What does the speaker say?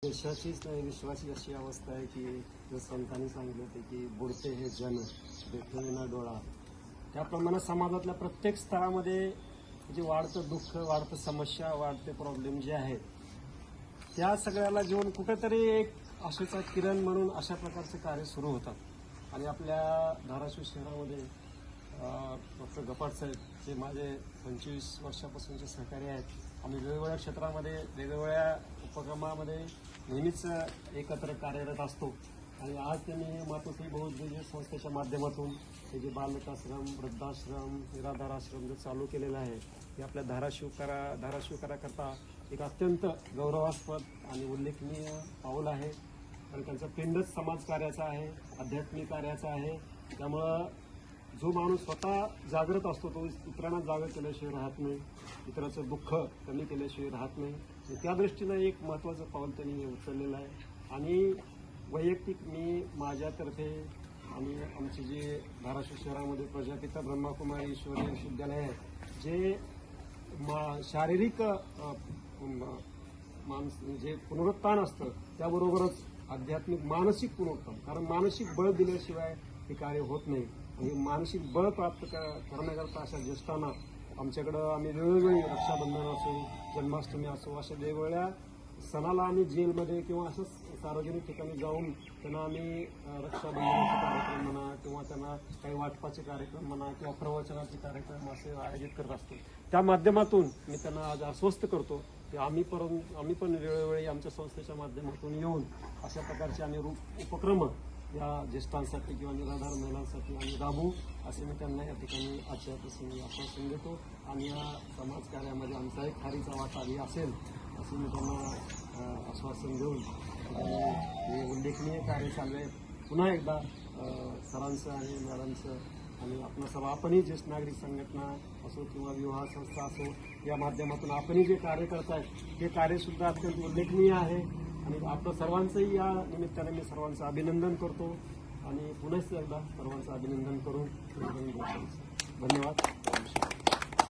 देशाचीच नाही विश्वाची अशी अवस्था आहे की जर संतांनी सांगितलं होते की बुडते हे जन भेटले ना डोळा, त्याप्रमाणे समाजातल्या प्रत्येक स्तरामध्ये जे वाढतं दुःख, वाढतं समस्या, वाढते प्रॉब्लेम जे आहेत त्या सगळ्याला घेऊन कुठेतरी एक आशेचा किरण म्हणून अशा प्रकारचे कार्य सुरू होतात. आणि आपल्या धाराशिव शहरामध्ये डॉक्टर गपाट साहेब जे माझे 25 वर्षापासूनचे सहकारी आहेत, आम्ही वेगवेगळ्या क्षेत्रामध्ये वेगवेगळ्या उपक्रमामध्ये नेहमीच एकत्र कार्यरत असतो. आणि आज त्यांनी हे मातोश्री बहुउद्देशीय संस्थेच्या माध्यमातून हे जे बालकाश्रम, वृद्धाश्रम, निराधार आश्रम जे चालू केलेलं आहे हे आपल्या धाराशिवकराकरता एक अत्यंत गौरवास्पद आणि उल्लेखनीय पाऊल आहे. आणि त्यांचा पिंडच समाजकार्याचा आहे, आध्यात्मिक कार्याचा आहे. त्यामुळं जो माणूस स्वतः जागृत असतो तो इतरांना जागा केल्याशिवाय राहत नाही, इतरांचं दुःख कमी केल्याशिवाय राहत नाही. त्या दृष्टीनं एक महत्त्वाचं पाऊल त्यांनी उचललेलं आहे. आणि वैयक्तिक मी माझ्यातर्फे आणि आमचे जे धाराशिव शहरामध्ये प्रजापिता ब्रह्माकुमारी ईश्वरी विश्वविद्यालय आहे, जे शारीरिक जे पुनरुत्थान असतं त्याबरोबरच आध्यात्मिक मानसिक पुनरुत्थान, कारण मानसिक बळ दिल्याशिवाय हे कार्य होत नाही. आणि मानसिक बळ प्राप्त करण्याकरता अशा ज्येष्ठांना आमच्याकडं आम्ही वेगवेगळी रक्षाबंधन असो, जन्माष्टमी असो, अशा वेगवेगळ्या सणाला आम्ही जेलमध्ये किंवा असं सार्वजनिक ठिकाणी जाऊन त्यांना आम्ही रक्षाबंधनाचे कार्यक्रम म्हणा किंवा त्यांना काही वाटपाचे कार्यक्रम म्हणा किंवा प्रवचनाचे कार्यक्रम असे आयोजित करत असतो. त्या माध्यमातून मी त्यांना आज आश्वस्त करतो की आम्ही पण वेळोवेळी आमच्या संस्थेच्या माध्यमातून येऊन अशा प्रकारचे आम्ही उपक्रम या ज्येष्ठांसाठी किंवा निराधार महिलांसाठी आम्ही राबवू असे मी त्यांना या ठिकाणी आजच्या प्रसंगी आश्वासन देतो. आणि या समाजकार्यामध्ये आमचा एक खारीचा वाटाही असेल असं मी त्यांना आश्वासन देऊन हे उल्लेखनीय कार्य चालू आहे. पुन्हा एकदा सरांचं आणि मॅडमचं आणि आपण सर्व आपणही ज्येष्ठ नागरिक संघटना असो किंवा विवाह संस्था असो या माध्यमातून आपणही जे कार्य करतायत ते कार्यसुद्धा अत्यंत उल्लेखनीय आहे. आणि आपलं सर्वांचंही या निमित्ताने मी सर्वांचं अभिनंदन करतो आणि पुन्हा एकदा सर्वांचं अभिनंदन करून धन्यवाद.